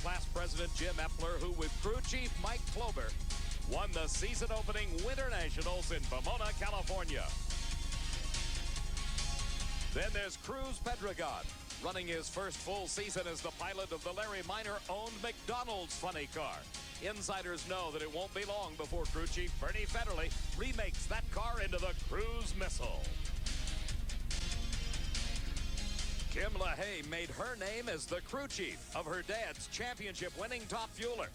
class president Jim Epler, who with crew chief Mike Klober won the season-opening Winter Nationals in Pomona, California. Then there's Cruz Pedregon, running his first full season as the pilot of the Larry Minor-owned McDonald's funny car. Insiders know that it won't be long before crew chief Bernie Federley remakes that car into the Cruz Missile. Kim LaHaye made her name as the crew chief of her dad's championship-winning Top Fueler.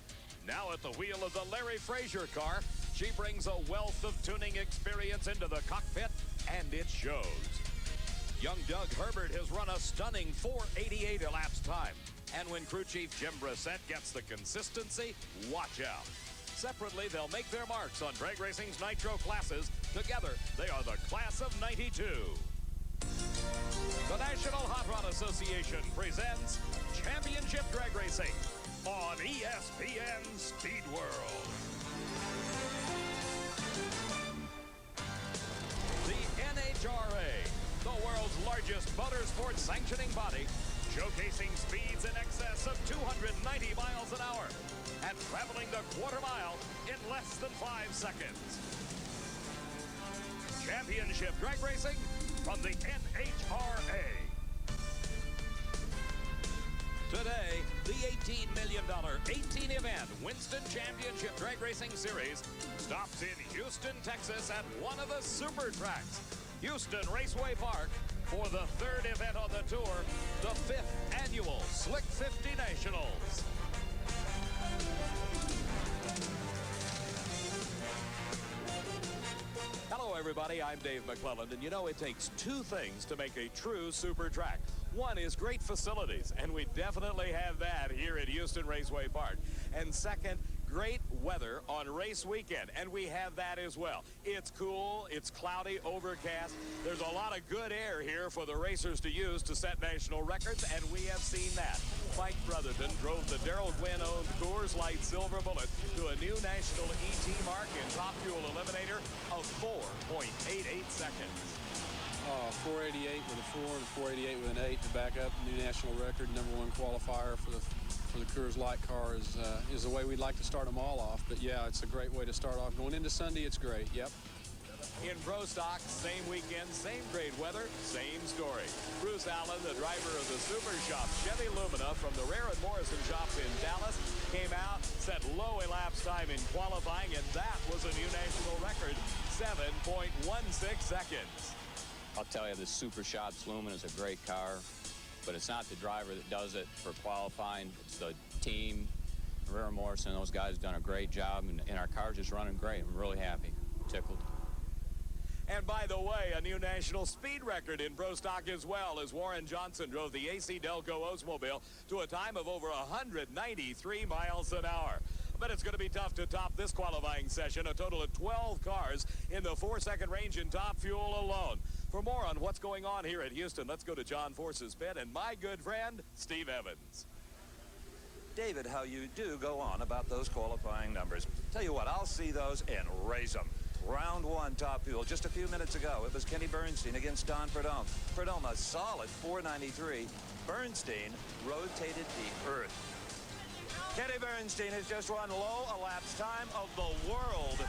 Now at the wheel of the Larry Frazier car, she brings a wealth of tuning experience into the cockpit, and it shows. Young Doug Herbert has run a stunning 4:88 elapsed time. And when crew chief Jim Brissett gets the consistency, watch out. Separately, they'll make their marks on drag racing's nitro classes. Together, they are the class of '92. The National Hot Rod Association presents Championship Drag Racing on ESPN Speed World. The NHRA, the world's largest motorsports sanctioning body, showcasing speeds in excess of 290 miles an hour and traveling the quarter mile in less than 5 seconds. Championship Drag Racing from the NHRA. Today, the $18 million 18-event Winston Championship Drag Racing Series stops in Houston, Texas at one of the super tracks, Houston Raceway Park, for the third event on the tour, the 5th annual Slick 50 Nationals. Hello, everybody. I'm Dave McClelland, and you know it takes two things to make a true super track. One is great facilities, and we definitely have that here at Houston Raceway Park. And second, great weather on race weekend, and we have that as well. It's cool, it's cloudy, overcast. There's a lot of good air here for the racers to use to set national records, and we have seen that. Mike Brotherton drove the Darrell Gwynn-owned Coors Light Silver Bullet to a new national ET mark in Top Fuel Eliminator of 4.88 seconds. 488 with a 4 and 488 with an 8 to back up new national record, #1 qualifier for the Coors Light car is the way we'd like to start them all off. But yeah, it's a great way to start off. Going into Sunday, it's great. Yep. In Pro Stock, same weekend, same great weather, same story. Bruce Allen, the driver of the Super Shop Chevy Lumina from the Rare and Morrison shop in Dallas, came out, set low elapsed time in qualifying, and that was a new national record, 7.16 seconds. I'll tell you, the Super Shops Lumina is a great car, but it's not the driver that does it for qualifying. It's the team. Rare and Morrison, those guys have done a great job, and our car's just running great. I'm really happy, tickled. And by the way, a new national speed record in Pro Stock as well, as Warren Johnson drove the AC Delco Oldsmobile to a time of over 193 miles an hour. But it's going to be tough to top this qualifying session. A total of 12 cars in the 4-second range in Top Fuel alone. For more on what's going on here at Houston, let's go to John Force's pit and my good friend, Steve Evans. David, how you do go on about those qualifying numbers. Tell you what, I'll see those and raise them. Round 1 Top Fuel just a few minutes ago. It was Kenny Bernstein against Don Prudhomme. Prudhomme a solid 493. Bernstein rotated the earth. Kenny Bernstein has just run low elapsed time of the world,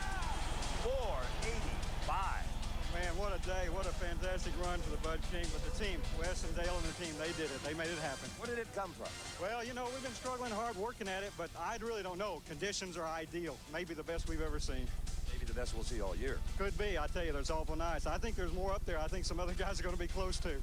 4:85. Man, what a day. What a fantastic run for the Bud King. But the team, Wes and Dale and the team, they did it. They made it happen. Where did it come from? Well, you know, we've been struggling hard working at it, but I really don't know. Conditions are ideal. Maybe the best we've ever seen. Maybe the best we'll see all year. Could be. I tell you, there's awful nice. I think there's more up there. I think some other guys are going to be close to.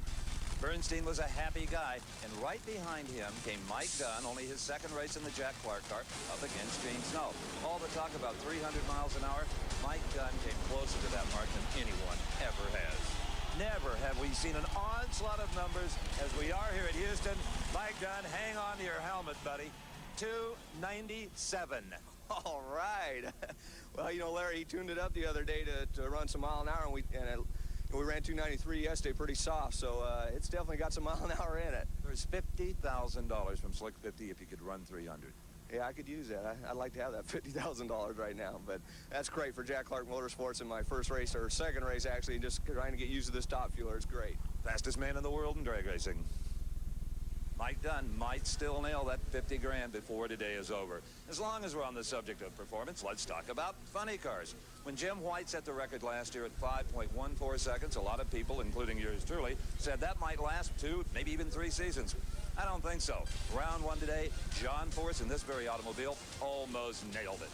Bernstein was a happy guy, and right behind him came Mike Dunn, only his second race in the Jack Clark car, up against Gene Snow. All the talk about 300 miles an hour, Mike Dunn came closer to that mark than anyone ever has. Never have we seen an onslaught of numbers as we are here at Houston. Mike Dunn, hang on to your helmet, buddy. 297. All right. Well, you know, Larry, he tuned it up the other day to run some mile an hour, and we ran 293 yesterday pretty soft, so it's definitely got some mile an hour in it. There's $50,000 from Slick 50 if you could run 300. Yeah, I could use that. I'd like to have that $50,000 right now, but that's great for Jack Clark Motorsports in my first race, or second race actually, just trying to get used to this Top Fueler. It's great. Fastest man in the world in drag racing. Mike Mike Dunn might still nail that 50 grand before today is over. As long as we're on the subject of performance, let's talk about funny cars. When Jim White set the record last year at 5.14 seconds, a lot of people, including yours truly, said that might last 2, maybe even 3 seasons. I don't think so. Round 1 today, John Force in this very automobile almost nailed it.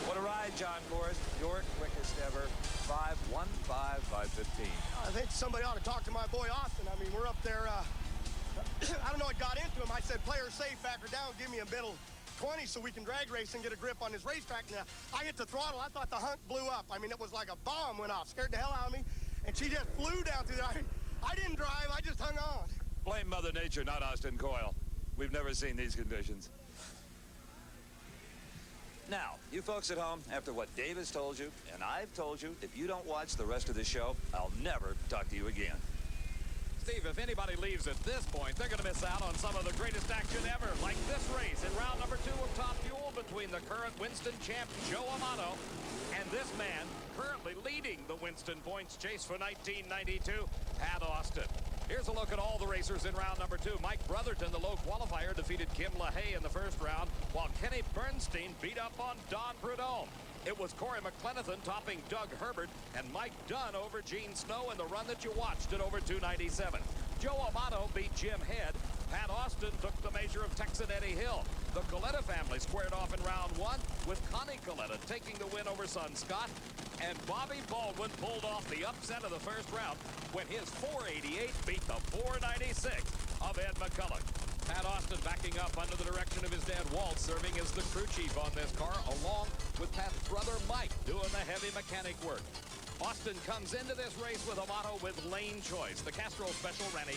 What a ride, John Force. Your quickest ever 5:15, 5:15. I think somebody ought to talk to my boy Austin. I mean, we're up there. I don't know what got into him. I said, player safe, back her down, give me a middle 20 so we can drag race and get a grip on this racetrack. Now, I hit the throttle. I thought the hunk blew up. I mean, it was like a bomb went off. Scared the hell out of me. And she just flew down through there. I didn't drive. I just hung on. Blame Mother Nature, not Austin Coyle. We've never seen these conditions. Now, you folks at home, after what Dave has told you, and I've told you, if you don't watch the rest of the show, I'll never talk to you again. Steve, if anybody leaves at this point, they're going to miss out on some of the greatest action ever, like this race in round number 2 of Top Fuel between the current Winston champ, Joe Amato, and this man currently leading the Winston points chase for 1992, Pat Austin. Here's a look at all the racers in round number 2. Mike Brotherton, the low qualifier, defeated Kim LaHaye in the first round, while Kenny Bernstein beat up on Don Prudhomme. It was Corey McLenithan topping Doug Herbert and Mike Dunn over Gene Snow in the run that you watched at over 297. Joe Amato beat Jim Head. Pat Austin took the measure of Texan Eddie Hill. The Coletta family squared off in round 1 with Connie Coletta taking the win over son Scott. And Bobby Baldwin pulled off the upset of the first round when his 488 beat the 496 of Ed McCulloch. Pat Austin backing up under the direction of his dad Walt, serving as the crew chief on this car, along with Pat's brother Mike doing the heavy mechanic work. Austin comes into this race with Amato with lane choice. The Castrol Special ran a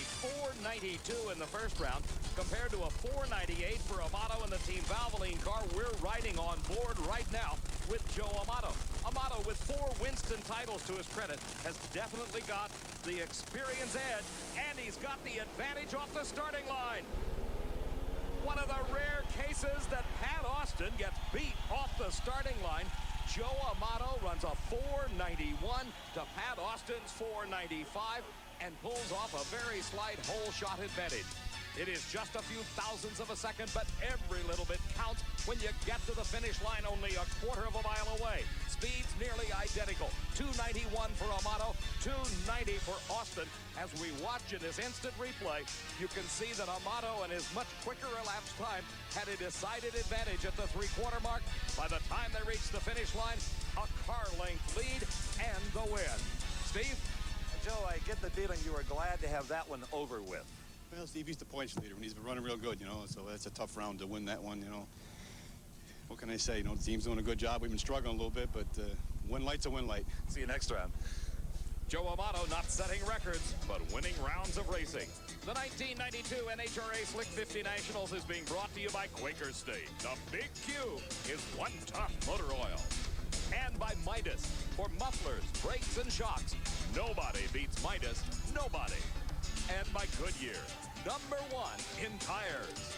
492 in the first round compared to a 498 for Amato in the Team Valvoline car we're riding on board right now with Joe Amato. Amato, with 4 Winston titles to his credit, has definitely got the experience edge, and he's got the advantage off the starting line. One of the rare cases that Pat Austin gets beat off the starting line. Joe Amato runs a 491 to Pat Austin's 495 and pulls off a very slight hole shot advantage. It is just a few thousandths of a second, but every little bit counts when you get to the finish line only a quarter of a mile away. Speeds nearly identical. 291 for Amato, 290 for Austin. As we watch in this instant replay, you can see that Amato and his much quicker elapsed time had a decided advantage at the 3/4 mark. By the time they reached the finish line, a car length lead and the win. Steve? Joe, I get the feeling you were glad to have that one over with. Well, Steve, he's the points leader, and he's been running real good, you know, so that's a tough round to win that one, you know. What can I say? You know, the team's doing a good job. We've been struggling a little bit, but win light's a win light. See you next round. Joe Amato not setting records, but winning rounds of racing. The 1992 NHRA Slick 50 Nationals is being brought to you by Quaker State. The Big Q is One Tough Motor Oil. And by Midas. For mufflers, brakes, and shocks, nobody beats Midas. Nobody. And by Goodyear, #1 in tires.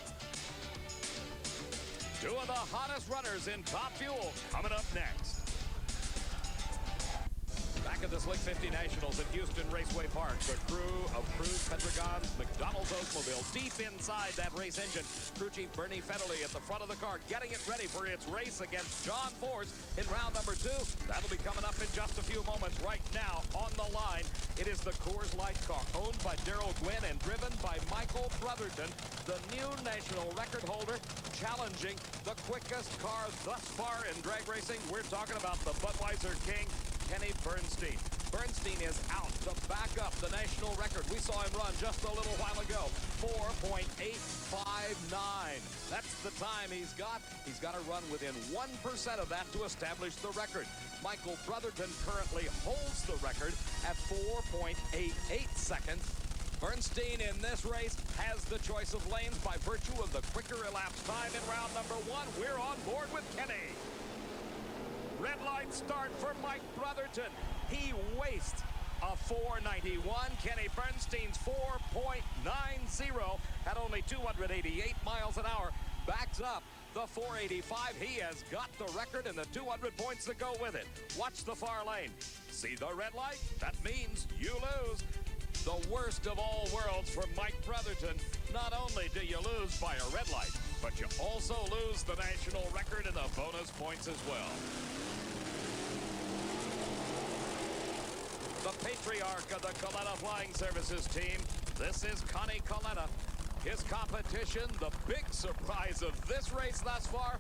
2 of the hottest runners in Top Fuel coming up next. Back at the Slick 50 Nationals at Houston Raceway Park, the crew of Cruz Pedregon's McDonald's Oldsmobile deep inside that race engine. Crew chief Bernie Federle at the front of the car, getting it ready for its race against John Force in round number 2. That'll be coming up in just a few moments. Right now on the line, it is the Coors Light car, owned by Darrell Gwynn and driven by Michael Brotherton, the new national record holder, challenging the quickest car thus far in drag racing. We're talking about the Budweiser King, Kenny Bernstein. Bernstein is out to back up the national record. We saw him run just a little while ago, 4.859. That's the time he's got. He's got to run within 1% of that to establish the record. Michael Brotherton currently holds the record at 4.88 seconds. Bernstein in this race has the choice of lanes by virtue of the quicker elapsed time in round number 1. We're on board with Kenny. Red light start for Mike Brotherton. He wastes a 491. Kenny Bernstein's 4.90 at only 288 miles an hour backs up the 485. He has got the record and the 200 points that go with it. Watch the far lane. See the red light? That means you lose. The worst of all worlds for Mike Brotherton. Not only do you lose by a red light, but you also lose the national record and the bonus points as well. The patriarch of the Coletta Flying Services team, this is Connie Coletta. His competition, the big surprise of this race thus far,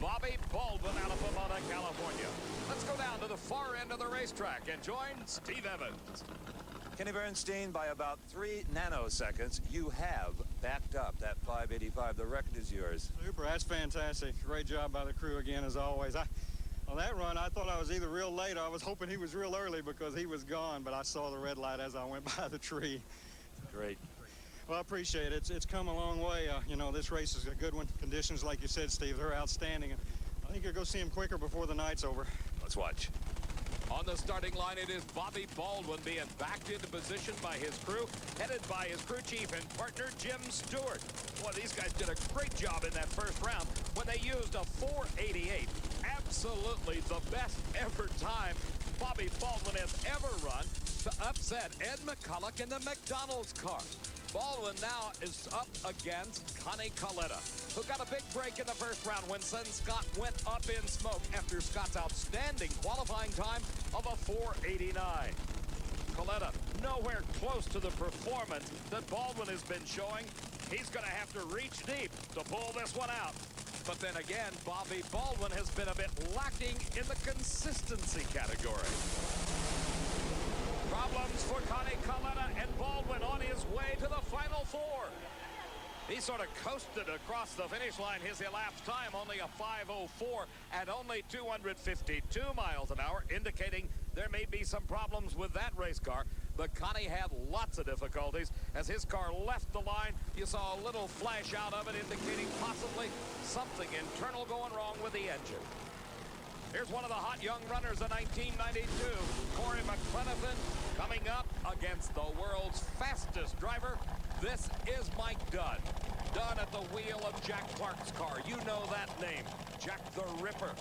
Bobby Baldwin out of Pomona, California. Let's go down to the far end of the racetrack and join Steve Evans. Kenny Bernstein, by about 3 nanoseconds, you have backed up that 585. The record is yours. Super, that's fantastic. Great job by the crew again, as always. On that run, I thought I was either real late or I was hoping he was real early because he was gone, but I saw the red light as I went by the tree. Great. Well, I appreciate it. It's come a long way. You know, this race is a good one. Conditions, like you said, Steve, they're outstanding. And I think you'll go see him quicker before the night's over. Let's watch. On the starting line, it is Bobby Baldwin being backed into position by his crew, headed by his crew chief and partner, Jim Stewart. Boy, these guys did a great job in that first round when they used a 488. Absolutely the best ever time Bobby Baldwin has ever run to upset Ed McCulloch in the McDonald's car. Baldwin now is up against Connie Coletta, who got a big break in the first round when Scott went up in smoke after Scott's outstanding qualifying time of a 489. Coletta nowhere close to the performance that Baldwin has been showing. He's going to have to reach deep to pull this one out. But then again, Bobby Baldwin has been a bit lacking in the consistency category. Problems for Connie Coletta, and Baldwin on his way to the Final Four. He sort of coasted across the finish line. His elapsed time only a 5:04 at only 252 miles an hour, indicating there may be some problems with that race car. But Connie had lots of difficulties as his car left the line. You saw a little flash out of it, indicating possibly something internal going wrong with the engine. Here's one of the hot young runners of 1992, Corey McClenathan, coming up against the world's fastest driver. This is Mike Dunn. Dunn at the wheel of Jack Clark's car. You know that name, Jack the Ripper.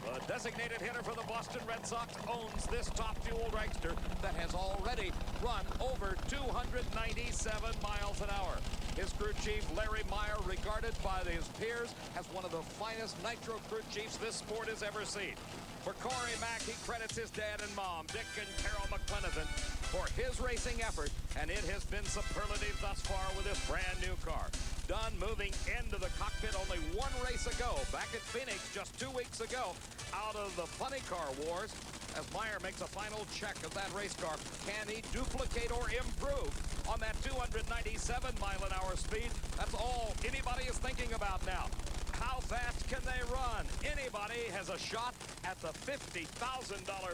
The designated hitter for the Boston Red Sox owns this top-fuel dragster that has already run over 297 miles an hour. His crew chief, Larry Meyer, regarded by his peers as one of the finest nitro crew chiefs this sport has ever seen. For Corey Mack, he credits his dad and mom, Dick and Carol McClenathan, for his racing effort, and it has been superlative thus far with this brand new car. Dunn moving into the cockpit only one race ago, back at Phoenix just 2 weeks ago, out of the funny car wars, as Meyer makes a final check of that race car. Can he duplicate or improve on that 297 mile an hour speed? That's all anybody is thinking about now. How fast can they run? Anybody has a shot at the $50,000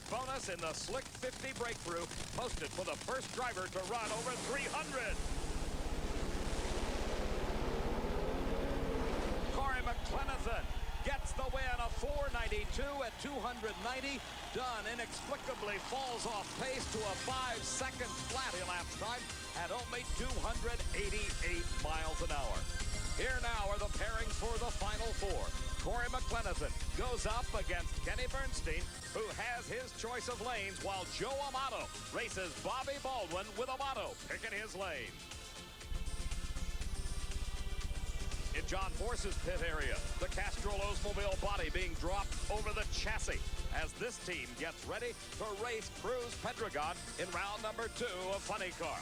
bonus in the Slick 50 breakthrough, posted for the first driver to run over 300. Corey McClenathan gets the win, a 492 at 290. Dunn inexplicably falls off pace to a 5-second flat elapsed time at only 288 miles an hour. Here now are the pairings for the Final Four. Corey McClenathan goes up against Kenny Bernstein, who has his choice of lanes, while Joe Amato races Bobby Baldwin with Amato picking his lane. In John Force's pit area, the Castrol Oldsmobile body being dropped over the chassis as this team gets ready to race Cruz Pedregon in round number 2 of Funny Car.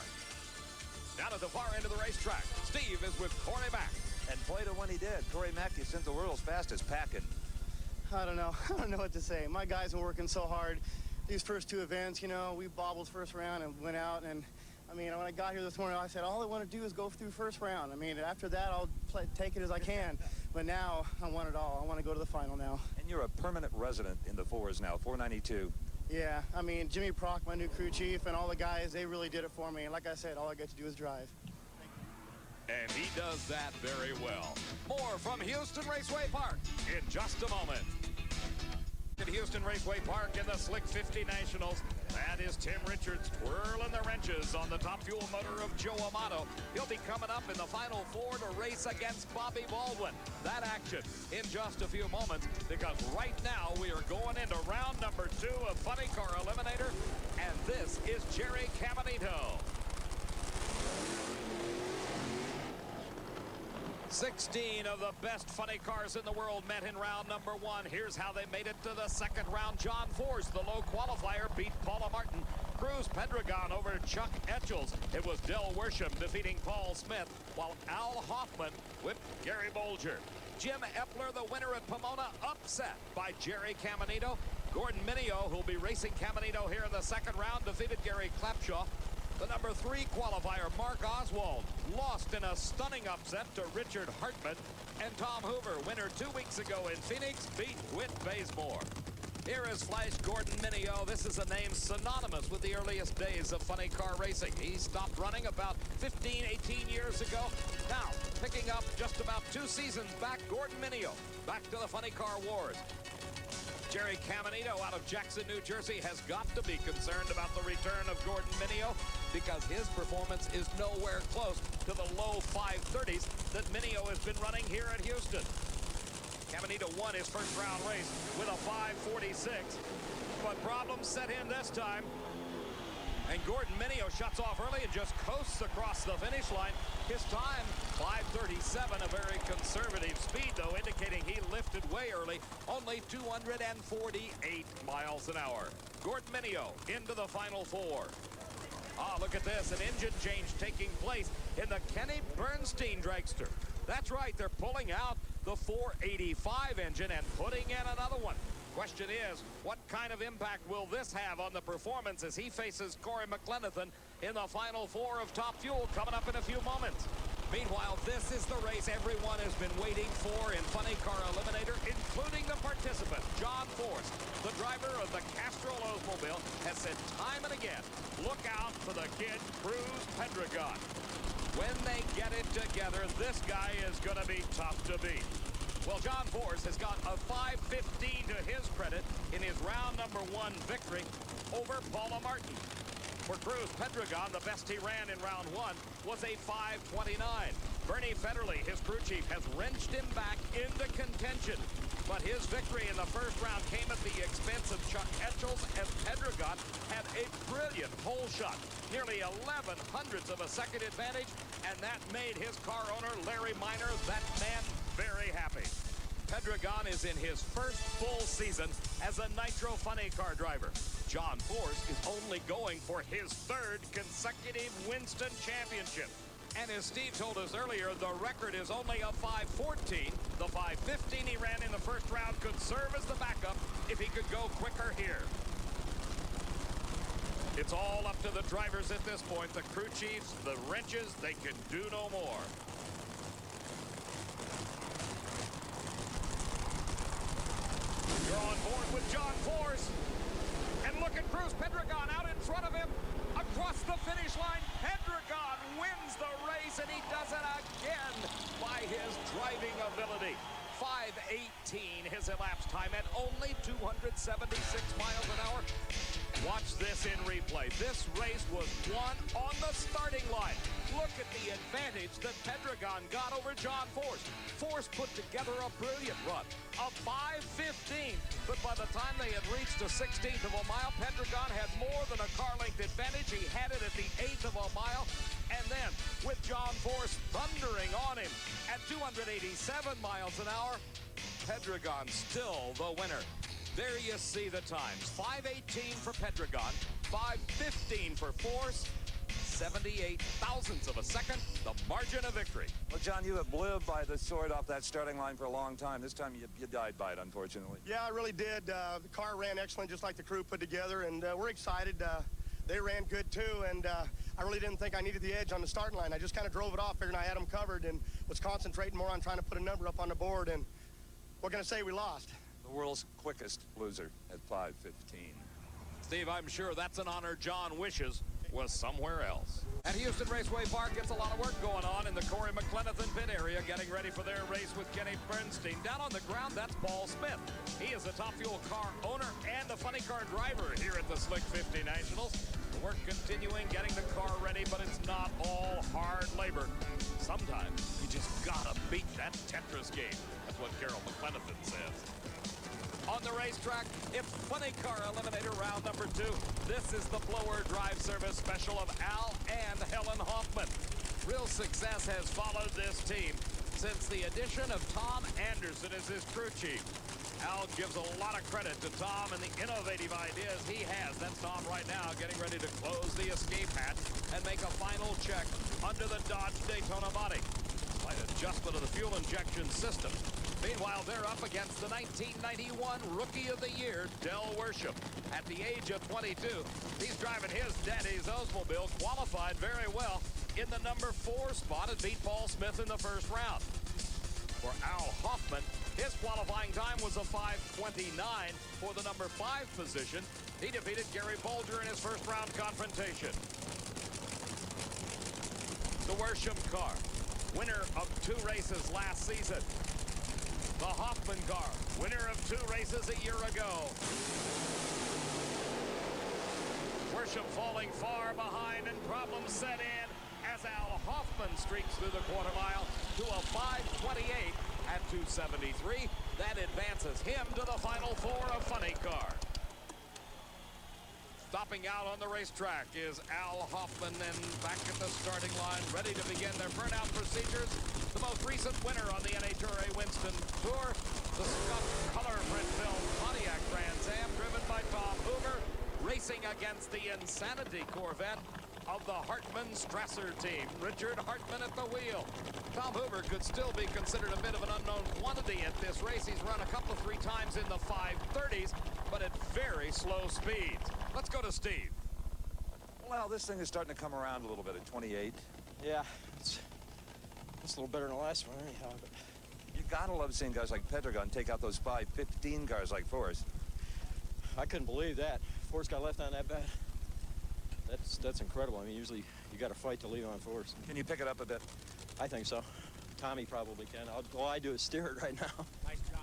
Down at the far end of the racetrack, Steve is with Corey Mack. And played it when he did. Corey Mack, you sent the world's fastest packing. I don't know. I don't know what to say. My guys have been working so hard. These first 2 events, you know, we bobbled first round and went out. And, I mean, when I got here this morning, I said, all I want to do is go through first round. I mean, after that, I'll take it as I can. But now, I want it all. I want to go to the final now. And you're a permanent resident in the fours now, 492. Yeah, I mean, Jimmy Prock, my new crew chief, and all the guys, they really did it for me. And like I said, all I get to do is drive. And he does that very well. More from Houston Raceway Park in just a moment. At Houston Raceway Park in the Slick 50 Nationals, that is Tim Richards twirling the wrenches on the top fuel motor of Joe Amato. He'll be coming up in the Final Four to race against Bobby Baldwin. That action in just a few moments, because right now we are going into round number 2 of Funny Car Eliminator, and this is Jerry Caminito. 16 of the best funny cars in the world met in round number 1. Here's how they made it to the second round. John Force, the low qualifier, beat Paula Martin. Cruz Pedregon over Chuck Etchels. It was Del Worsham defeating Paul Smith, while Al Hoffman whipped Gary Bolger. Jim Epler, the winner at Pomona, upset by Jerry Caminito. Gordon Mineo, who'll be racing Caminito here in the second round, defeated Gary Clapshaw. The number 3 qualifier, Mark Oswald, lost in a stunning upset to Richard Hartman. And Tom Hoover, winner 2 weeks ago in Phoenix, beat Whit Bazemore. Here is Flash Gordon Mineo. This is a name synonymous with the earliest days of funny car racing. He stopped running about 15, 18 years ago. Now, picking up just about 2 seasons back, Gordon Mineo, back to the funny car wars. Jerry Caminito out of Jackson, New Jersey, has got to be concerned about the return of Gordon Mineo because his performance is nowhere close to the low 530s that Mineo has been running here at Houston. Caminito won his first round race with a 546, but problems set in this time. And Gordon Mineo shuts off early and just coasts across the finish line. His time, 5:37, a very conservative speed, though, indicating he lifted way early, only 248 miles an hour. Gordon Mineo into the final 4. Ah, look at this, an engine change taking place in the Kenny Bernstein dragster. That's right, they're pulling out the 485 engine and putting in another one. Question is, what kind of impact will this have on the performance as he faces Corey McLenithan in the final 4 of Top Fuel coming up in a few moments? Meanwhile, this is the race everyone has been waiting for in Funny Car Eliminator, including the participant, John Force. The driver of the Castrol Oldsmobile has said time and again, look out for the kid, Cruz Pedregon. When they get it together, this guy is going to be tough to beat. Well, John Force has got a 5:15 to his credit in his round number 1 victory over Paula Martin. For Cruz Pedregon, the best he ran in round 1 was a 5:29. Bernie Federley, his crew chief, has wrenched him back into contention. But his victory in the first round came at the expense of Chuck Etchels, as Pedregon had a brilliant pole shot. Nearly 11 hundredths of a second advantage, and that made his car owner, Larry Miner, that man very happy. Pedregon is in his first full season as a Nitro Funny Car driver. John Force is only going for his 3rd consecutive Winston championship. And as Steve told us earlier, the record is only a 5:14. The 5:15 he ran in the first round could serve as the backup if he could go quicker here. It's all up to the drivers at this point. The crew chiefs, the wrenches, they can do no more. You're on board with John Force. And look at Cruz Pedregon out in front of him. Across the finish line, Pedregon wins the race, and he does it again by his driving ability. 5:18 his elapsed time at only 276 miles an hour. Watch this in replay. This race was won on the starting line. Look at the advantage that Pedregon got over John Force. Force put together a brilliant run, a 5:15. But by the time they had reached a 16th of a mile, Pedregon had more than a car length advantage. He had it at the 1/8 of a mile. And then, with John Force thundering on him at 287 miles an hour, Pedregon still the winner. There you see the times. 5:18 for Pedregon, 5:15 for Force, 78 thousandths of a second, the margin of victory. Well, John, you have lived by the sword off that starting line for a long time. This time you died by it, unfortunately. Yeah, I really did. The car ran excellent, just like the crew put together, and we're excited. They ran good, too, and I really didn't think I needed the edge on the starting line. I just kind of drove it off, figuring I had them covered, and was concentrating more on trying to put a number up on the board, and what can I say? We lost. The world's quickest loser at 5:15. Steve, I'm sure that's an honor John wishes was somewhere else. At Houston Raceway Park, it's a lot of work going on in the Corey McLenithan pit area, getting ready for their race with Kenny Bernstein. Down on the ground, that's Paul Smith. He is a Top Fuel car owner and a funny car driver here at the Slick 50 Nationals. The work continuing, getting the car ready, but it's not all hard labor. Sometimes you just gotta beat that Tetris game. That's what Carol McLenithan says. On the racetrack, it's Funny Car Eliminator round number 2. This is the blower drive service special of Al and Helen Hoffman. Real success has followed this team. since the addition of Tom Anderson as his crew chief. Al gives a lot of credit to Tom and the innovative ideas he has. That's Tom right now getting ready to close the escape hatch and make a final check under the Dodge Daytona body. Slight adjustment of the fuel injection system. Meanwhile, they're up against the 1991 Rookie of the Year, Del Worship. At the age of 22, he's driving his daddy's Oldsmobile, qualified very well in the number 4 spot and beat Paul Smith in the first round. For Al Hoffman, his qualifying time was a 5:29 for the number 5 position. He defeated Gary Bolger in his first round confrontation. The Worsham car, winner of 2 races last season. The Hoffman car, winner of 2 races a year ago. Worsham falling far behind and problems set in as Al Hoffman streaks through the quarter mile to a 5:28 at 2:73. That advances him to the final 4 of Funny Car. Stopping out on the racetrack is Al Hoffman, and back at the starting line, ready to begin their burnout procedures. The most recent winner on the NHRA Winston Tour, the scuffed color print film Pontiac Trans Am, driven by Tom Hoover, racing against the Insanity Corvette of the Hartman-Strasser team. Richard Hartman at the wheel. Tom Hoover could still be considered a bit of an unknown quantity at this race. He's run a couple, 3 times in the 5:30s, but at very slow speeds. Let's go to Steve. Well, this thing is starting to come around a little bit at 28. Yeah, it's a little better than the last one anyhow. But You gotta love seeing guys like Pedregon take out those 5:15 cars like Forrest. I couldn't believe that. Forrest got left on that bad. That's incredible. I mean, usually you got to fight to lead on Forrest. Can you pick it up a bit? I think so. Tommy probably can. All I do is steer it right now. Nice job.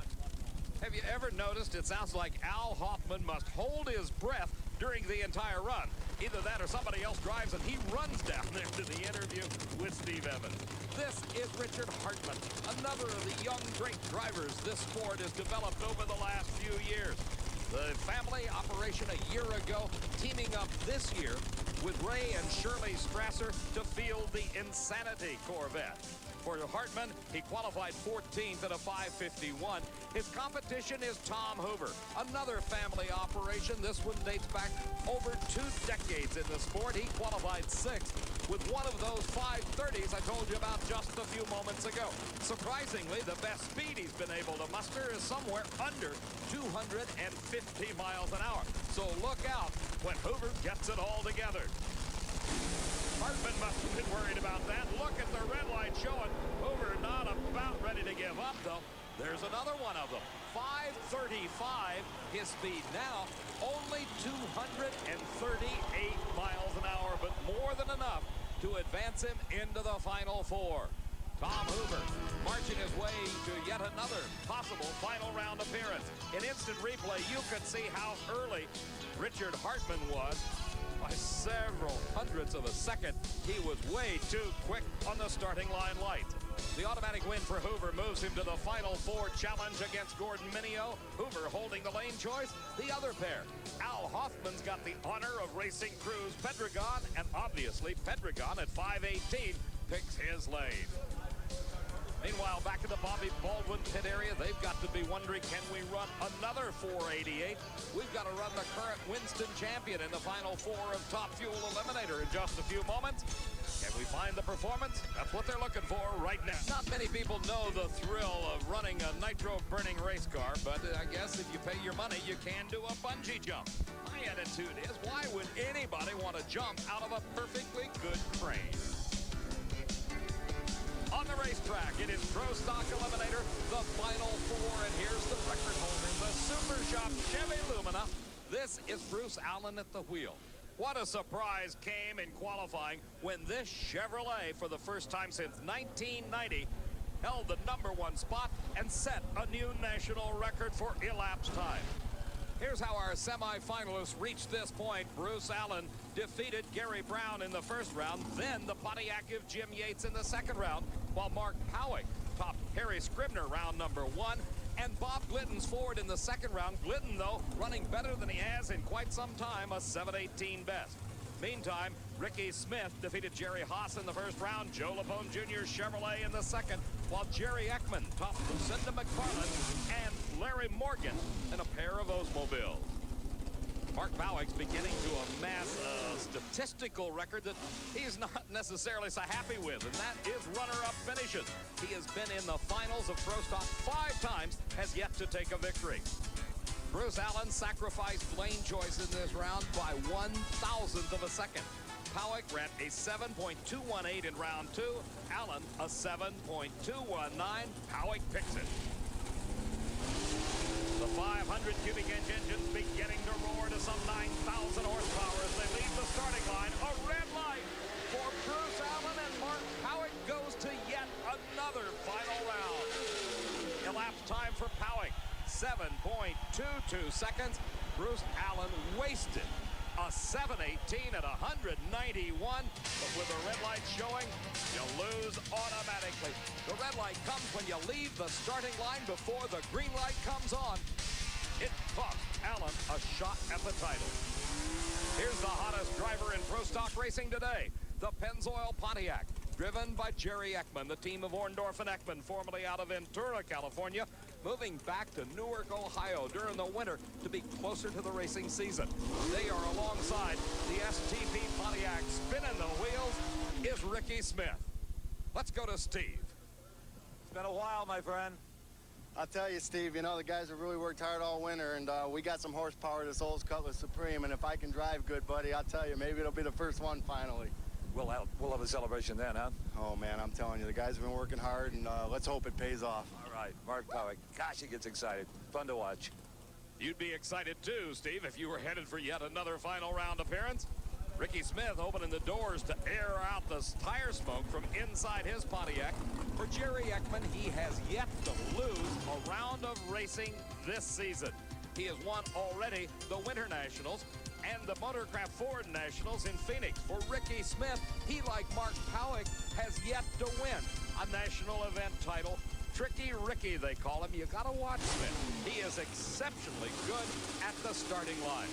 Have you ever noticed it sounds like Al Hoffman must hold his breath during the entire run? Either that or somebody else drives and he runs down there to the interview with Steve Evans. This is Richard Hartman, another of the young, great drivers this sport has developed over the last few years. The family operation a year ago, teaming up this year with Ray and Shirley Strasser to field the Insanity Corvette. For Hartman, he qualified 14th at a 5:51. His competition is Tom Hoover, another family operation. This one dates back over 2 decades in the sport. He qualified 6th with one of those 5:30s I told you about just a few moments ago. Surprisingly, the best speed he's been able to muster is somewhere under 250 miles an hour. So look out when Hoover gets it all together. Hartman must have been worried about that. Look at the red light showing. Hoover not about ready to give up, though. There's another one of them. 5:35, his speed now. Only 238 miles an hour, but more than enough to advance him into the final 4. Tom Hoover marching his way to yet another possible final round appearance. In instant replay, you could see how early Richard Hartman was. By several hundredths of a second, he was way too quick on the starting line light. The automatic win for Hoover moves him to the final 4 challenge against Gordon Mineo. Hoover holding the lane choice. The other pair, Al Hoffman's got the honor of racing Cruz Pedregon, and obviously Pedregon at 5:18 picks his lane. Meanwhile, back in the Bobby Baldwin pit area, they've got to be wondering, can we run another 488? We've got to run the current Winston champion in the final 4 of Top Fuel Eliminator in just a few moments. Can we find the performance? That's what they're looking for right now. Not many people know the thrill of running a nitro-burning race car, but I guess if you pay your money, you can do a bungee jump. My attitude is, why would anybody want to jump out of a perfectly good crane? On the racetrack, it is Pro Stock Eliminator, the final 4, and here's the record holder, the Super Shop Chevy Lumina. This is Bruce Allen at the wheel. What a surprise came in qualifying when this Chevrolet, for the first time since 1990, held the #1 spot and set a new national record for elapsed time. Here's how our semifinalists reached this point. Bruce Allen defeated Gary Brown in the first round, then the Pontiac of Jim Yates in the second round, while Mark Howick topped Harry Scribner round #1, and Bob Glidden's Ford in the second round. Glidden, though, running better than he has in quite some time, a 7:18 best. Meantime, Ricky Smith defeated Jerry Haas in the first round, Joe Lapone Jr. Chevrolet in the second, while Jerry Ekman topped Lucinda McFarland and Larry Morgan in a pair of Oldsmobiles. Mark Bowick's beginning to amass a statistical record that he's not necessarily so happy with, and that is runner-up finishes. He has been in the finals of Pro Stock 5 times, has yet to take a victory. Bruce Allen sacrificed lane choice in this round by 1/1000th of a second. Bowick ran a 7.218 in round 2. Allen a 7.219. Bowick picks it. The 500 cubic inch engines beginning to roar to some 9,000 horsepower as they leave the starting line. A red light for Bruce Allen, and Mark Bowick goes to yet another final round. Elapsed time for Bowick, 7.22 seconds. Bruce Allen wasted a 7:18 at 191, but with the red light showing, you lose automatically. The red light comes when you leave the starting line before the green light comes on. It cost Allen a shot at the title. Here's the hottest driver in Pro Stock racing today, the Pennzoil Pontiac, driven by Jerry Ekman, the team of Orndorff and Ekman, formerly out of Ventura, California, moving back to Newark, Ohio during the winter to be closer to the racing season. They are alongside the STP Pontiac. Spinning the wheels is Ricky Smith. Let's go to Steve. It's been a while, my friend. I'll tell you, Steve, you know, the guys have really worked hard all winter, and we got some horsepower, this Olds Cutlass Supreme, and if I can drive good, buddy, I'll tell you, maybe it'll be the first one finally. We'll have a celebration then, huh? Oh, man, I'm telling you, the guys have been working hard, and let's hope it pays off. All right, Mark Bowick. Gosh, he gets excited. Fun to watch. You'd be excited too, Steve, if you were headed for yet another final round appearance. Ricky Smith opening the doors to air out the tire smoke from inside his Pontiac. For Jerry Ekman, he has yet to lose a round of racing this season. He has won already the Winter Nationals and the Motorcraft Ford Nationals in Phoenix. For Ricky Smith, he, like Mark Bowick, has yet to win a national event title. Tricky Ricky, they call him. You gotta watch Smith. He is exceptionally good at the starting line.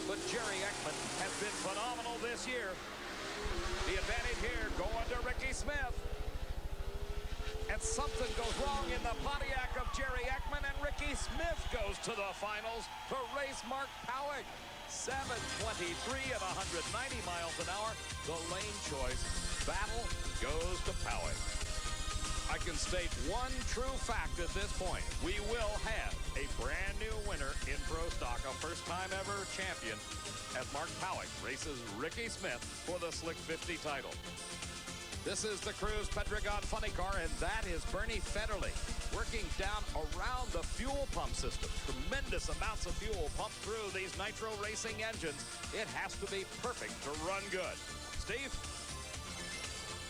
But Jerry Ekman has been phenomenal this year. The advantage here going to Ricky Smith. And something goes wrong in the Pontiac of Jerry Ekman, and Ricky Smith goes to the finals to race Mark Bowick. 7:23 at 190 miles an hour. The lane choice battle goes to Bowick. I can state one true fact at this point. We will have a brand new winner in Pro Stock, a first-time ever champion, as Mark Bowick races Ricky Smith for the Slick 50 title. This is the Cruz Pedregon Funny Car, and that is Bernie Federle working down around the fuel pump system. Tremendous amounts of fuel pumped through these nitro racing engines. It has to be perfect to run good. Steve?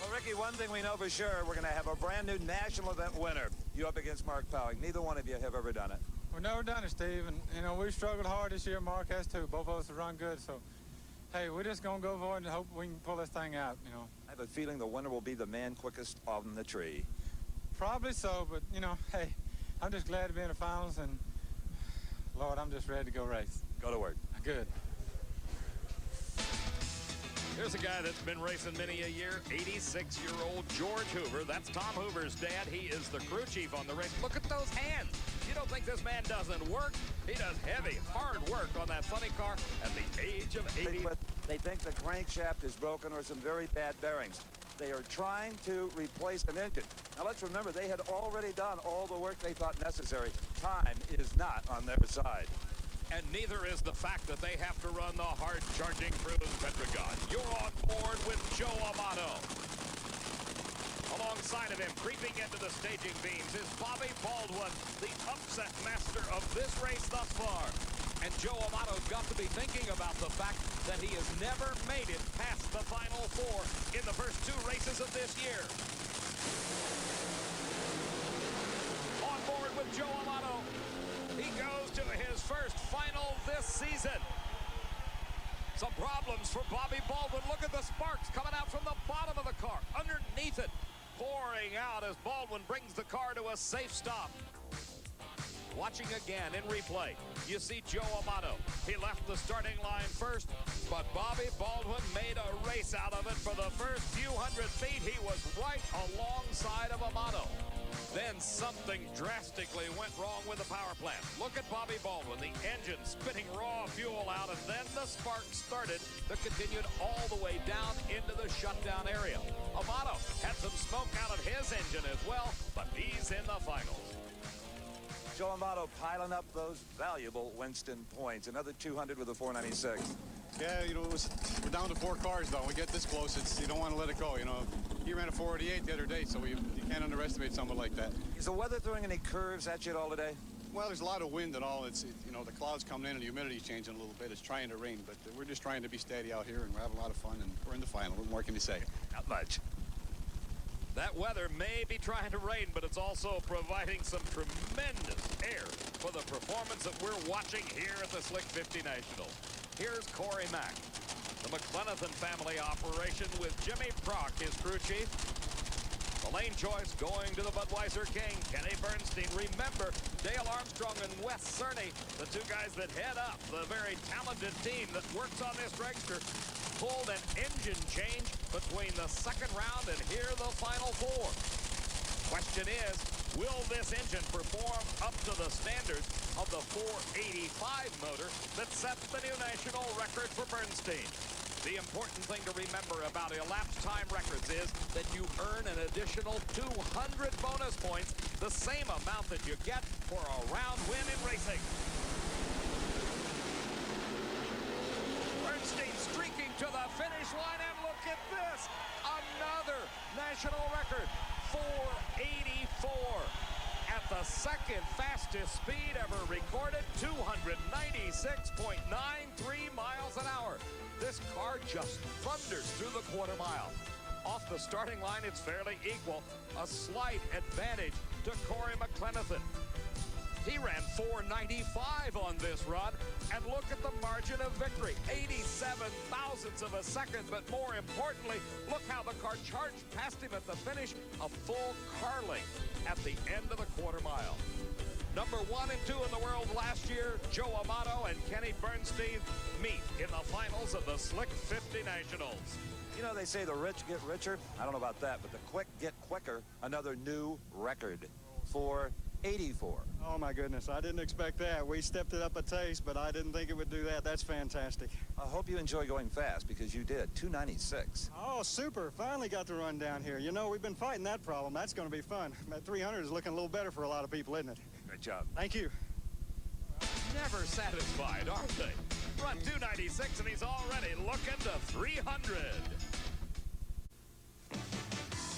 Well, Ricky, one thing we know for sure, we're going to have a brand new national event winner. You up against Mark Bowick. Neither one of you have ever done it. We've never done it, Steve, and, you know, we've struggled hard this year. Mark has too. Both of us have run good, so, hey, we're just going to go for it and hope we can pull this thing out, you know. I have a feeling the winner will be the man quickest on the tree. Probably so, but, you know, hey, I'm just glad to be in the finals, and, Lord, I'm just ready to go race. Go to work. Good. Here's a guy that's been racing many a year, 86-year-old George Hoover. That's Tom Hoover's dad. He is the crew chief on the race. Look at those hands. You don't think this man doesn't work? He does heavy, hard work on that funny car at the age of 80. They think the crankshaft is broken or some very bad bearings. They are trying to replace an engine. Now, let's remember, they had already done all the work they thought necessary. Time is not on their side. And neither is the fact that they have to run the hard-charging Cruz Pedregon. You're on board with Joe Amato. Alongside of him, creeping into the staging beams, is Bobby Baldwin, the upset master of this race thus far. And Joe Amato's got to be thinking about the fact that he has never made it past the Final Four in the first two races of this year. On board with Joe Amato. He goes to his first final this season. Some problems for Bobby Baldwin. Look at the sparks coming out from the bottom of the car. Underneath it, pouring out as Baldwin brings the car to a safe stop. Watching again in replay, you see Joe Amato. He left the starting line first, but Bobby Baldwin made a race out of it. For the first few hundred feet, he was right alongside of Amato. Then something drastically went wrong with the power plant. Look at Bobby Baldwin, the engine spitting raw fuel out, and then the spark started that continued all the way down into the shutdown area. Amato had some smoke out of his engine as well, but he's in the finals. Joe Amato piling up those valuable Winston points. Another 200 with a 496. Yeah, you know, we're down to 4 cars, though. We get this close, you don't want to let it go, you know. He ran a 488 the other day, so you can't underestimate someone like that. Is the weather throwing any curves at you at all today? Well, there's a lot of wind and all. You know, the clouds coming in and the humidity's changing a little bit. It's trying to rain, but we're just trying to be steady out here, and we're having a lot of fun, and we're in the final. What more can you say? Not much. That weather may be trying to rain, but it's also providing some tremendous air for the performance that we're watching here at the Slick 50 Nationals. Here's Corey Mack, the McLenathan family operation with Jimmy Prock, his crew chief. The lane choice going to the Budweiser King, Kenny Bernstein. Remember, Dale Armstrong and Wes Cerny, the two guys that head up the very talented team that works on this dragster, pulled an engine change between the second round and here the final 4. Question is, will this engine perform up to the standards of the 485 motor that set the new national record for Bernstein? The important thing to remember about elapsed time records is that you earn an additional 200 bonus points, the same amount that you get for a round win in racing. Bernstein streaking to the finish line, and look at this, another national record, 484. At the second fastest speed ever recorded, 296.93 miles an hour. This car just thunders through the quarter mile. Off the starting line, it's fairly equal. A slight advantage to Corey McLenathan. He ran 495 on this run, and look at the margin of victory, 87 thousandths of a second, but more importantly, look how the car charged past him at the finish, a full car length at the end of the quarter mile. Number 1 and 2 in the world last year, Joe Amato and Kenny Bernstein meet in the finals of the Slick 50 Nationals. You know, they say the rich get richer. I don't know about that, but the quick get quicker. Another new record, 484. Oh, my goodness. I didn't expect that. We stepped it up a taste, but I didn't think it would do that. That's fantastic. I hope you enjoy going fast, because you did. 296. Oh, super. Finally got the run down here. You know, we've been fighting that problem. That's going to be fun. That 300 is looking a little better for a lot of people, isn't it? Great job. Thank you. Never satisfied, aren't they? Run 296, and he's already looking to 300.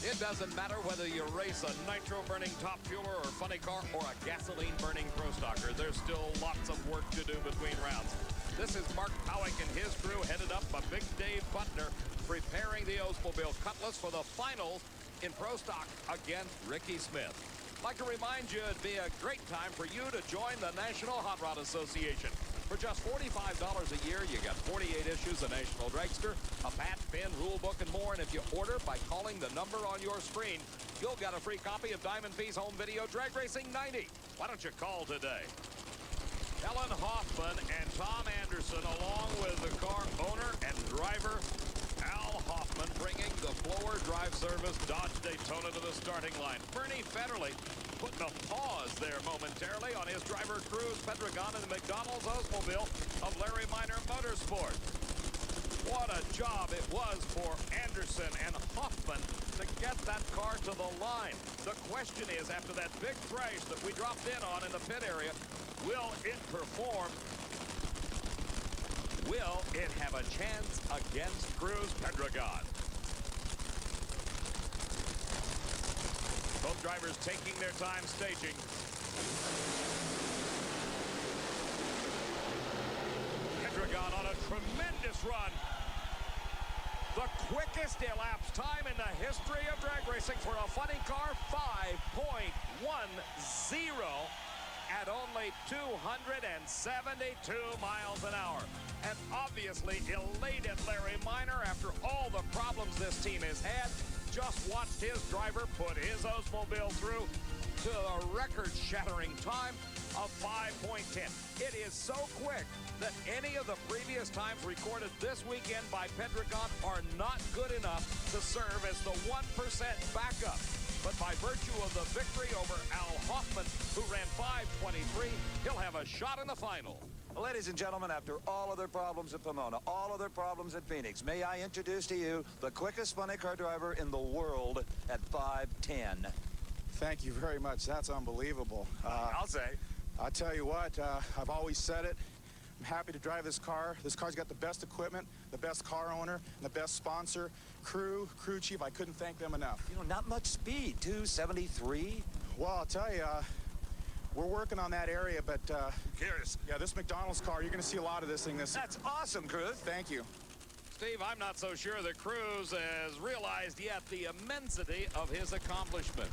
It doesn't matter whether you race a nitro-burning top fueler or funny car or a gasoline-burning pro stocker. There's still lots of work to do between rounds. This is Mark Powick and his crew headed up by Big Dave Butner, preparing the Oldsmobile Cutlass for the finals in pro stock against Ricky Smith. I'd like to remind you it'd be a great time for you to join the National Hot Rod Association. For just $45 a year, you get 48 issues of National Dragster, a patch, pin, rule book, and more. And if you order by calling the number on your screen, you'll get a free copy of Diamond P's home video, Drag Racing 90. Why don't you call today? Ellen Hoffman and Tom Anderson, along with the car owner and driver, Al Hoffman, bringing the blower drive service Dodge Daytona to the starting line. Bernie Federle putting a pause there momentarily on his driver Cruz Pedregon in the McDonald's Oldsmobile of Larry Minor Motorsports. What a job it was for Anderson and Hoffman to get that car to the line. The question is, after that big crash that we dropped in on in the pit area, will it perform? Will it have a chance against Cruz Pedregon? Both drivers taking their time staging. Pedregon on a tremendous run. The quickest elapsed time in the history of drag racing for a funny car, 5.10 at only 272 miles an hour. And obviously elated Larry Minor after all the problems this team has had. Just watched his driver put his Oldsmobile through to a record-shattering time of 5.10. It is so quick that any of the previous times recorded this weekend by Pedregon are not good enough to serve as the 1% backup. But by virtue of the victory over Al Hoffman, who ran 5:23, he'll have a shot in the final. Ladies and gentlemen, after all of their problems at Pomona, all of their problems at Phoenix, may I introduce to you the quickest funny car driver in the world at 5:10. Thank you very much. That's unbelievable. I'll say. I tell you what, I've always said it. I'm happy to drive this car. This car's got the best equipment, the best car owner, and the best sponsor. Crew chief, I couldn't thank them enough. You know, not much speed, 273. Well, I'll tell you, we're working on that area, but Who cares? yeah, this McDonald's car, you're going to see a lot of this thing. That's awesome, Cruz. Thank you. Steve, I'm not so sure that Cruz has realized yet the immensity of his accomplishment.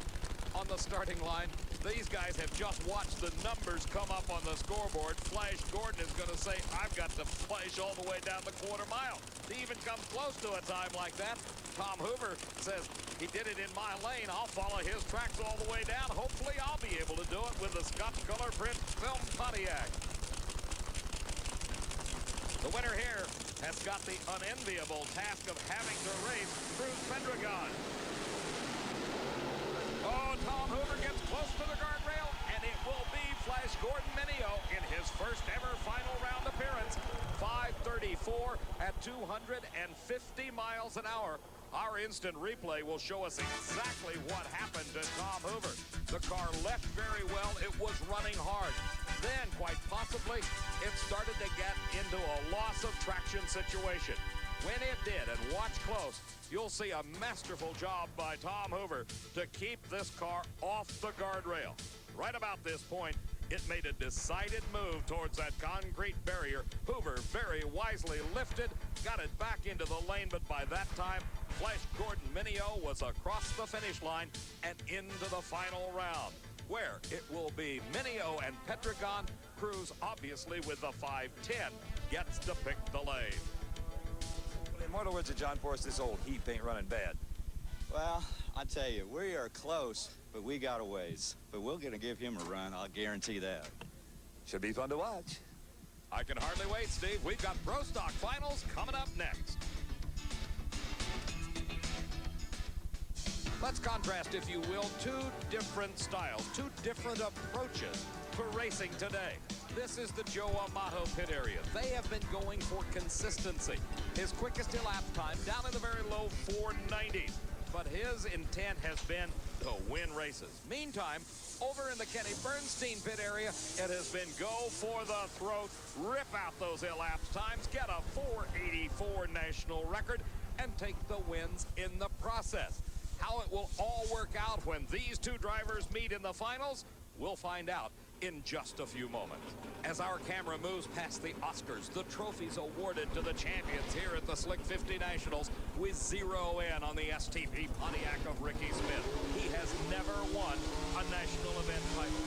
On the starting line, these guys have just watched the numbers come up on the scoreboard. Flash Gordon is going to say, I've got to flash all the way down the quarter mile to even come close to a time like that. Tom Hoover says, he did it in my lane. I'll follow his tracks all the way down. Hopefully I'll be able to do it with the Scott Color Print Film Pontiac. The winner here has got the unenviable task of having to race Cruz Pedregon. Oh, Tom Hoover gets close to the guardrail, and it will be Flash Gordon Mineo in his first ever final round appearance. 5:34 at 250 miles an hour. Our instant replay will show us exactly what happened to Tom Hoover. The car left very well. It was running hard. Then, quite possibly, it started to get into a loss of traction situation. When it did, and watch close, you'll see a masterful job by Tom Hoover to keep this car off the guardrail. Right about this point, it made a decided move towards that concrete barrier. Hoover very wisely lifted, got it back into the lane, but by that time, Flash Gordon Mineo was across the finish line and into the final round, where it will be Mineo and Pedregon. Cruz, obviously with the 5:10, gets to pick the lane. In mortal words of John Forrest, this old heap ain't running bad. Well, I tell you, we are close, but we got a ways. But we're going to give him a run, I'll guarantee that. Should be fun to watch. I can hardly wait, Steve. We've got Pro Stock Finals coming up next. Let's contrast, if you will, two different styles, two different approaches to racing today. This is the Joe Amato pit area. They have been going for consistency. His quickest elapsed time down in the very low 490s. But his intent has been to win races. Meantime, over in the Kenny Bernstein pit area, it has been go for the throat, rip out those elapsed times, get a 484 national record, and take the wins in the process. How it will all work out when these two drivers meet in the finals, we'll find out in just a few moments. As our camera moves past the Oscars, the trophies awarded to the champions here at the Slick 50 Nationals, we zero in on the STP Pontiac of Ricky Smith. He has never won a national event title.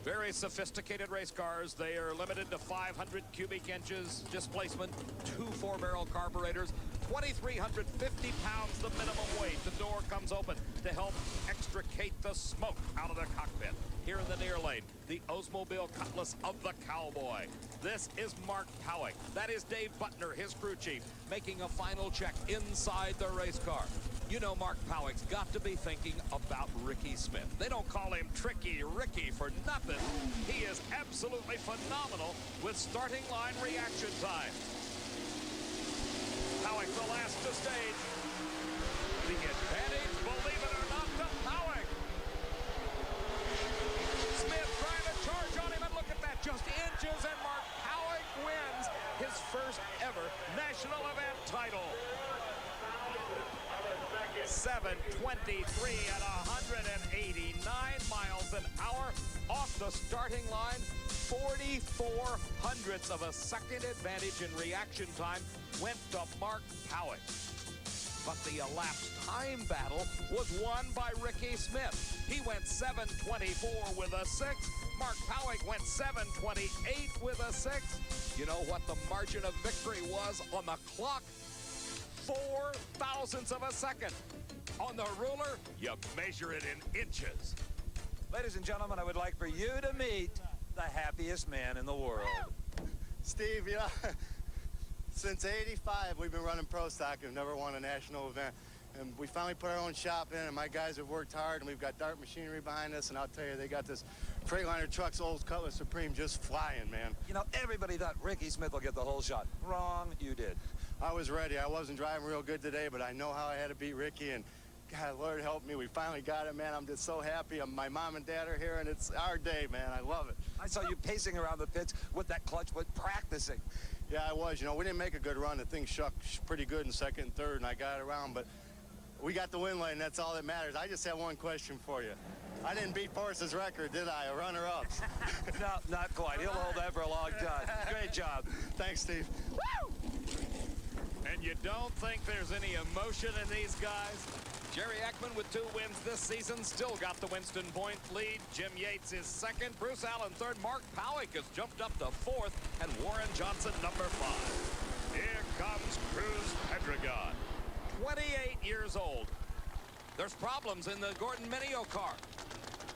Very sophisticated race cars. They are limited to 500 cubic inches displacement, 2 4-barrel carburetors, 2,350 pounds the minimum weight. The door comes open to help extricate the smoke out of the cockpit. Here in the near lane, the Oldsmobile Cutlass of the Cowboy. This is Mark Powick. That is Dave Butner, his crew chief, making a final check inside the race car. You know Mark Powick's got to be thinking about Ricky Smith. They don't call him Tricky Ricky for nothing. He is absolutely phenomenal with starting line reaction time. Powick the last to stage. The advantage, believe it or not, to Powick. Smith trying to charge on him, and look at that, just inches, and Mark Powick wins his first ever national event title. 7:23 at 189 miles an hour off the starting line. 44 hundredths of a second advantage in reaction time went to Mark Powick. But the elapsed time battle was won by Ricky Smith. He went 7:24 with a 6. Mark Powick went 7:28 with a 6. You know what the margin of victory was on the clock? 4 thousandths of a second. On the ruler, you measure it in inches. Ladies and gentlemen, I would like for you to meet the happiest man in the world. Steve, you know, since '85, we've been running pro stock and never won a national event. And we finally put our own shop in, and my guys have worked hard, and we've got Dart machinery behind us, and I'll tell you, they got this Freightliner Trucks Old Cutlass Supreme just flying, man. You know, everybody thought Ricky Smith will get the whole shot. Wrong, you did. I was ready. I wasn't driving real good today, but I know how I had to beat Ricky, and God, Lord help me. We finally got it, man. I'm just so happy. My mom and dad are here, and it's our day, man. I love it. I saw you pacing around the pits with that clutch foot practicing. Yeah, I was. You know, we didn't make a good run. The thing shook pretty good in second and third, and I got it around, but we got the win lane. That's all that matters. I just have one question for you. I didn't beat Forrest's record, did I? A runner-ups. No, not quite. He'll hold that for a long time. Great job. Thanks, Steve. Woo! And you don't think there's any emotion in these guys? Jerry Ekman with 2 wins this season still got the Winston point lead. Jim Yates is second. Bruce Allen third. Mark Powick has jumped up to fourth. And Warren Johnson number 5. Here comes Cruz Pedregon, 28 years old. There's problems in the Gordon Mineo car.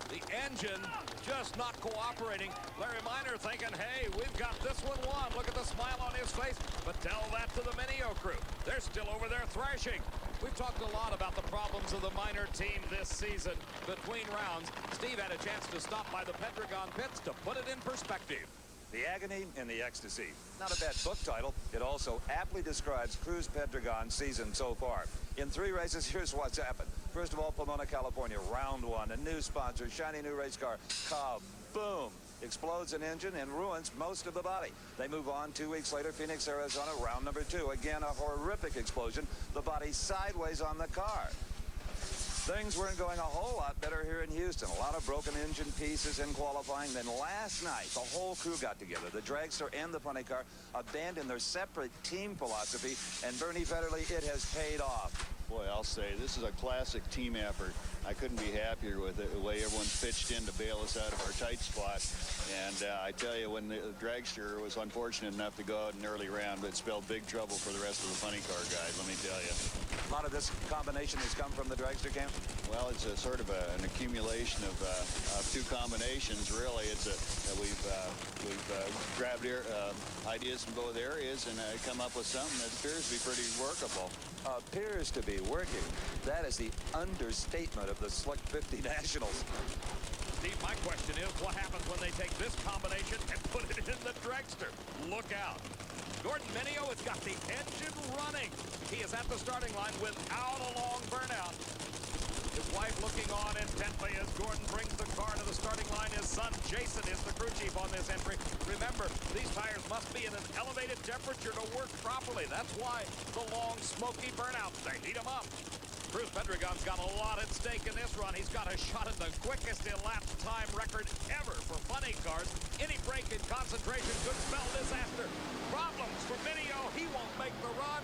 The engine just not cooperating. Larry Minor thinking, hey, we've got this one won. Look at the smile on his face. But tell that to the Mineo crew. They're still over there thrashing. We've talked a lot about the problems of the Minor team this season. Between rounds, Steve had a chance to stop by the Pedregon pits to put it in perspective. The agony and the ecstasy. Not a bad book title. It also aptly describes Cruz Pedregon's season so far. In 3 races, here's what's happened. First of all, Pomona, California, round 1. A new sponsor, shiny new race car, kaboom. Explodes an engine and ruins most of the body. They move on 2 weeks later, Phoenix, Arizona, round number 2. Again, a horrific explosion. The body sideways on the car. Things weren't going a whole lot better here in Houston. A lot of broken engine pieces in qualifying. Then last night, the whole crew got together. The dragster and the funny car abandoned their separate team philosophy. And Bernie Federley, it has paid off. Boy, I'll say, this is a classic team effort. I couldn't be happier with it, the way everyone's pitched in to bail us out of our tight spot. And I tell you, when the dragster was unfortunate enough to go out in an early round, it spelled big trouble for the rest of the funny car guys, let me tell you. A lot of this combination has come from the dragster camp? Well, it's a sort of an accumulation of 2 combinations, really. It's we've grabbed ideas from both areas and come up with something that appears to be pretty workable. Appears to be working. That is the understatement of the Slick 50 Nationals. Steve, my question is, what happens when they take this combination and put it in the dragster? Look out. Gordon Mineo has got the engine running. He is at the starting line without a long burnout. His wife looking on intently as Gordon brings the car to the starting line. His son, Jason, is the crew chief on this entry. Remember, these tires must be in an elevated temperature to work properly. That's why the long, smoky burnouts, they heat them up. Cruz Pedregon's got a lot at stake in this run. He's got a shot at the quickest elapsed time record ever for funny cars. Any break in concentration could spell disaster. Problems for Mineo. He won't make the run.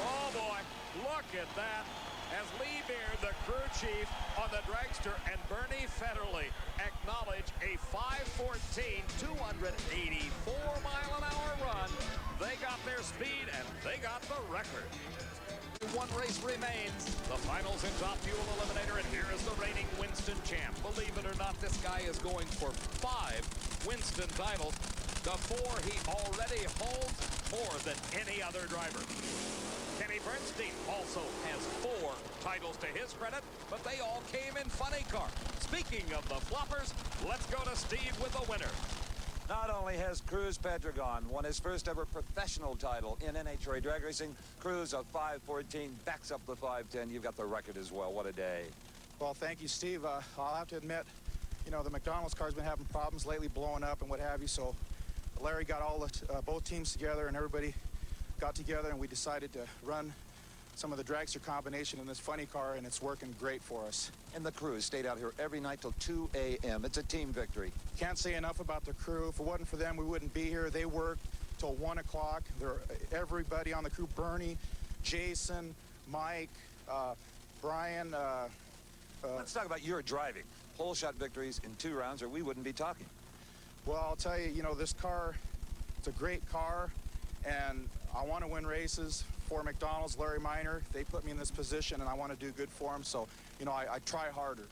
Oh, boy. Look at that. As Lee Beard, the crew chief on the dragster, and Bernie Federley acknowledge a 5:14, 284-mile-an-hour run. They got their speed, and they got the record. 1 race remains. The finals in Top Fuel Eliminator, and here is the reigning Winston champ. Believe it or not, this guy is going for 5 Winston titles. The 4 he already holds, more than any other driver. Kenny Bernstein also has 4 titles to his credit, but they all came in funny car. Speaking of the floppers, let's go to Steve with the winner. Not only has Cruz Pedregon won his first ever professional title in NHRA drag racing, Cruz of 5:14 backs up the 5:10. You've got the record as well. What a day. Well, thank you, Steve. I'll have to admit, you know, the McDonald's car's been having problems lately, blowing up and what have you, so Larry got all the both teams together, and everybody got together, and we decided to run some of the dragster combination in this funny car, and it's working great for us. And the crew stayed out here every night till 2 a.m. It's a team victory. Can't say enough about the crew. If it wasn't for them, we wouldn't be here. They worked till 1 o'clock. Everybody on the crew, Bernie, Jason, Mike, Brian. Let's talk about your driving. Pole shot victories in 2 rounds, or we wouldn't be talking. Well, I'll tell you, you know, this car, it's a great car, and I want to win races for McDonald's, Larry Miner. They put me in this position, and I want to do good for them. So, you know, I try harder.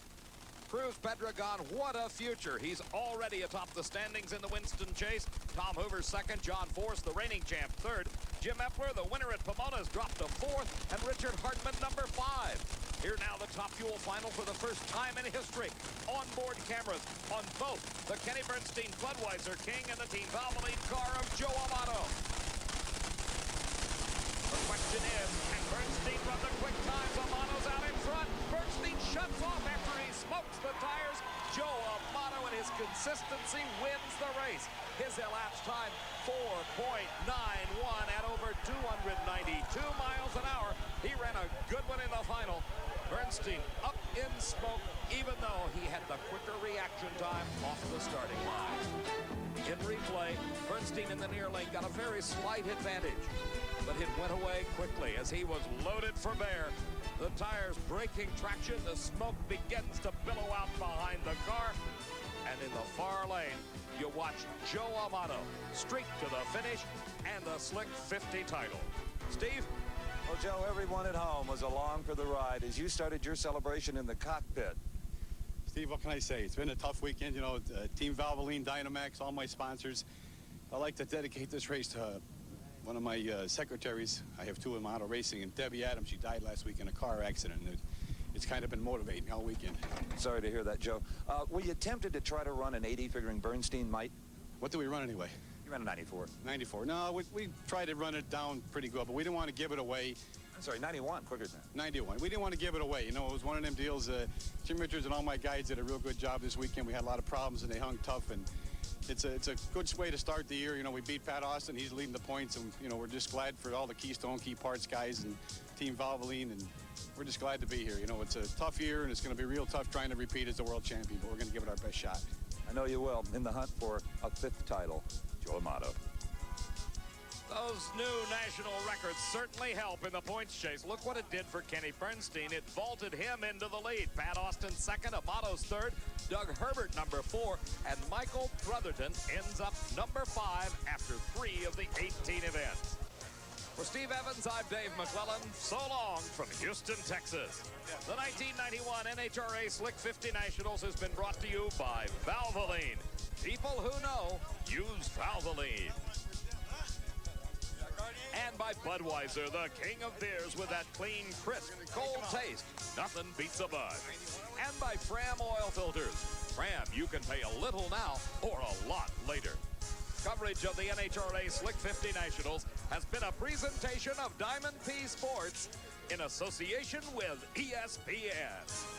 Cruz Pedregon, what a future. He's already atop the standings in the Winston chase. Tom Hoover second, John Force, the reigning champ, third. Jim Epler, the winner at Pomona, has dropped to fourth, and Richard Hartman, number 5. Here now the Top Fuel final for the first time in history. Onboard cameras on both the Kenny Bernstein Budweiser King and the Team Valvoline car of Joe Amato. The question is, can Bernstein run the quick times? Amato's out in front. Bernstein shuts off after he smokes the tires. Joe Amato and his consistency wins the race. His elapsed time, 4.91 at over 292 miles an hour. He ran a good one in the final. Bernstein up in smoke, even though he had the quicker reaction time off the starting line. In replay, Bernstein in the near lane got a very slight advantage, but it went away quickly as he was loaded for bear. The tires breaking traction, the smoke begins to billow out behind the car, and in the far lane, you watch Joe Amato streak to the finish and the Slick 50 title. Steve? Well, Joe, everyone at home was along for the ride as you started your celebration in the cockpit. Steve, what can I say? It's been a tough weekend. You know, Team Valvoline, Dynamax, all my sponsors. I'd like to dedicate this race to one of my secretaries. I have 2 in auto racing, and Debbie Adams. She died last week in a car accident. And it's kind of been motivating all weekend. Sorry to hear that, Joe. Were you tempted to try to run an 80, figuring Bernstein might? What do we run anyway? You ran a 94. 94. No, we tried to run it down pretty good, but we didn't want to give it away. I'm sorry, 91, quicker than that. 91. We didn't want to give it away. You know, it was one of them deals. Jim Richards and all my guys did a real good job this weekend. We had a lot of problems, and they hung tough, and it's a good way to start the year. You know, we beat Pat Austin. He's leading the points, and, you know, we're just glad for all the Keystone Key Parts guys and Team Valvoline, and we're just glad to be here. You know, it's a tough year, and it's going to be real tough trying to repeat as the world champion, but we're going to give it our best shot. I know you will. In the hunt for a 5th title, Joe Amato. Those new national records certainly help in the points chase. Look what it did for Kenny Bernstein. It vaulted him into the lead. Pat Austin second, Amato's third, Doug Herbert number 4, and Michael Brotherton ends up number 5 after 3 of the 18 events. For Steve Evans, I'm Dave McClellan. So long from Houston, Texas. The 1991 NHRA Slick 50 Nationals has been brought to you by Valvoline. People who know use Valvoline. And by Budweiser, the king of beers with that clean, crisp, cold taste. Nothing beats a Bud. And by Fram oil filters. Fram, you can pay a little now or a lot later. Coverage of the NHRA Slick 50 Nationals has been a presentation of Diamond P Sports in association with ESPN.